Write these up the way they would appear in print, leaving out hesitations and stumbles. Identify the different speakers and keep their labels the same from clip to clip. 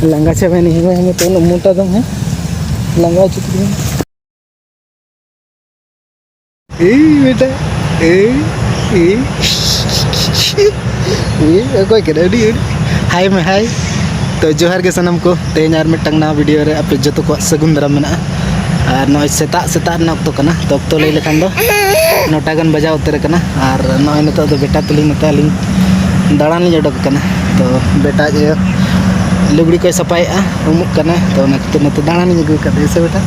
Speaker 1: लंगा चाबे नहीं है हमें तो मोटा दम है लंगा चुकी बेटा कोई करे हाय में हाय तो जोहार के सनम को तेज और मिटंग ना वीडियो रे अपे जो को सगुन दराम मेना और नॉय सेता सेता नक्तो कना तो अब तो लई लेखान दो नोटा गन बजा उतर कना और नॉय नतो तो बेटा तुली नता लिंग दाड़ान लिंग अडक कना तो बेटा जो लुगड़ी को सफाया उमुक कना तो नते दाड़ान लिंग अगु कदे से बेटा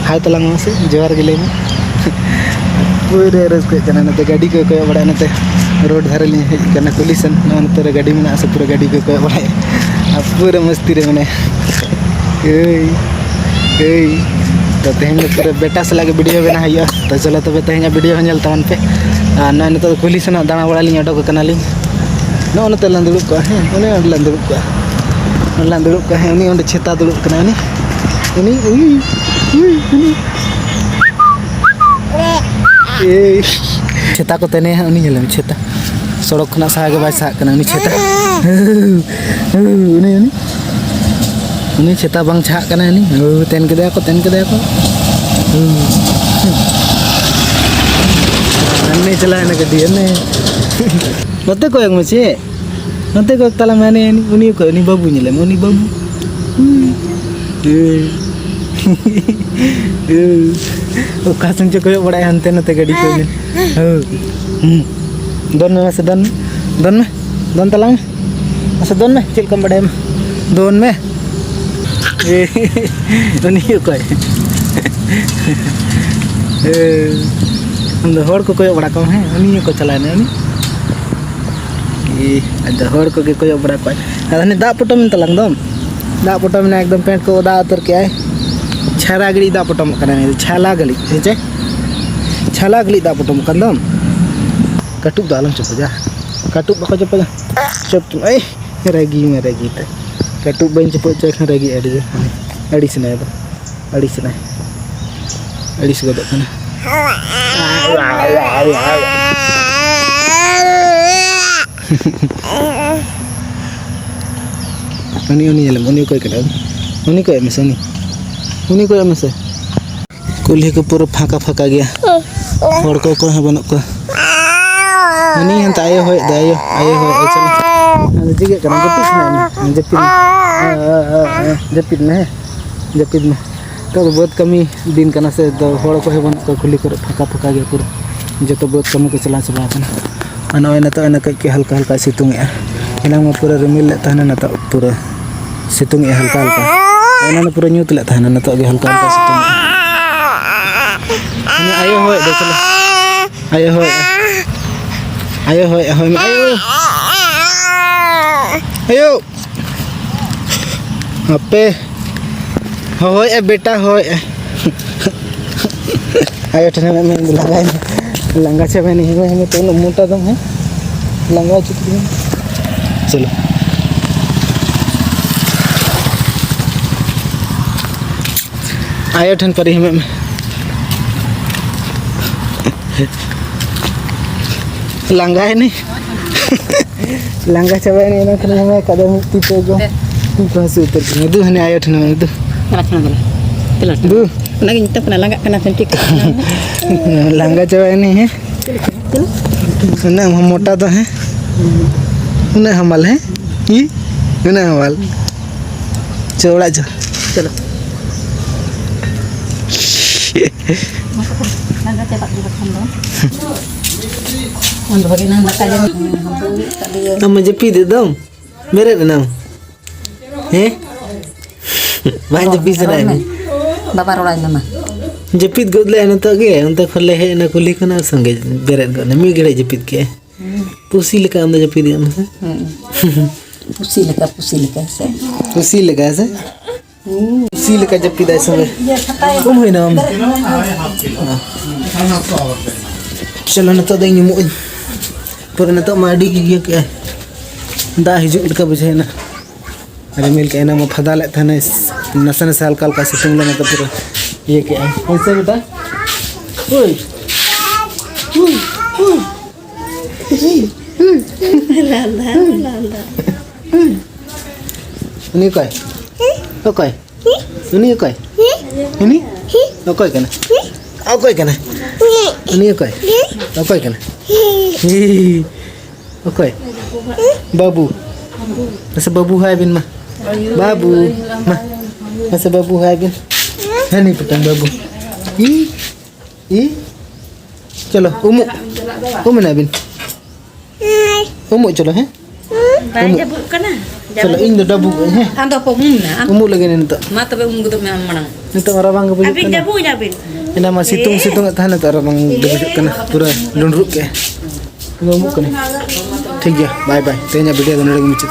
Speaker 1: हाय तलांग से जोहार के ले में पूरे रस कना नते गाड़ी को बड़ा नते रोड धारे लिंग हेज कना कुलिसन नते गाड़ी में से पूरा गाड़ी को बड़ा पूरा मस्ती रे मने तो तेहन पूरे बेटा से लगे वीडियो बना है तो चलो तब तेहन वीडियो हल तवन पे ना तो कुली से दाणा बड़ा लिंग अडक कनाली नते लान दुड़ुब को हाँ उन्हें लान दुड़ुब को लान दुड़ुब को हाँ उन्हें छेता दुड़ुब कना छेता को तेने उन्हें छेता सड़क खना सागे बाय साग कना उन्हें छेता उन्हें छेता बंग छाक कना तेन के को अन्ने चला है ना गड्डी अन्ने नते को एक मचे नते को तला मैंने उन्हीं को उन्हीं बाबू नहीं ले उन्हीं बाबू वो कासन चो कोई बड़ा हंते नते गड्डी को दोन में से दोन तला में ऐसे दोन में चिल कम बड़े में दोन में उन्हीं को हम हर को कोई बड़ा कम है उन्हीं को चलाने उन्हीं हर को कोई बड़ा कोई अरे दा पटो में तलंग दम दा पटो में एकदम पेंट को दा उतर के आए छाला गली दा पटो में करने छाला गली नीचे छाला गली दा पटो में कंदम कटुक दालम चुप जा कटुक बको चुप जा चुप तुम ए रेगी में रेगी ते कटुक बन चुप चेक रेगी अड़ी से गदो कना उन्हीं कोई करा उन्हीं को एमसे कुल्ही को पूरा फाका गया और को है बन को उन्हीं हंत आयो होय चल जिगे कना जपिद में तो बहुत कमी दिन कना से तो हड़ को बन को खुली कर फाका गया पूरा जो तो बहुत कमी को चला कना और नए कई हल्का सितुंग एना पूरा रिमिल ले तहना ना पूरा सितुंग हल्का एना पूरा न्यूत ले तहना ना तो हल्का सितुंग आयो होय दे चलो आयो होय आयो अपे होय ए बेटा होय आयो ठने में लगाए लंगा चाबे नहीं है हमें तो मोटा दम है लंगा चुकी चलो आयो ठन पर ही में लंगा है नहीं लंगा चाबे नहीं ना ठने हमें कदम तीते जो को से उतर के दु हने आयो ठन में दु दु लगी तब ना लंगा कना सेंटी लंगा चाबे नहीं है ना मोटा तो है उन्हें हमल है ये उन्हें हमल चौड़ा जो चलो हम जपी दे दो मेरे नाम है भाई जपी से नहीं
Speaker 2: बाबा रोड़ा ना
Speaker 1: जपीद गोदले न तो गे उनते खले है न कुली कना संगे बेरे गने मी गड़े जपीद के पुसी लेका अंदर जपीद गन से
Speaker 2: पुसी लेका से
Speaker 1: पुसी लेका जपीद है संगे कम होई ना चलो न तो देंगे मु पर न तो माडी की के दा हिजुक लेका बुझे ना अरे मिल के ना म फदा ले थाने नसन साल काल का सितुंग लेना तो पूरा ये क्या है कैसे बेटा ओए लाला उन्हीं का Okoy. Ini okoy. Ini? Okoy kana. Okoy kana. Ini okoy. Okoy kana. Hi. Okoy. Babu. Masa babu hai bin mah. Babu. Mah. Masa babu hai bin. Ini petang babu. Ih. Chalo, umuk. Umuk na bin. Umuk chalo he.
Speaker 2: Baik jabuk kana.
Speaker 1: Chalo ing do dabu he.
Speaker 2: Ando po muna.
Speaker 1: Umuk lagi ni nito.
Speaker 2: Mata be umgu to menang.
Speaker 1: Nito orang ke bujuk
Speaker 2: Abin
Speaker 1: kana.
Speaker 2: jabu jabin.
Speaker 1: Ina ma situng at tahan at orang ke bujuk kana. Pura lunruk ke. Umuk kana. ठीक है bye bye तेज video लगे मुझे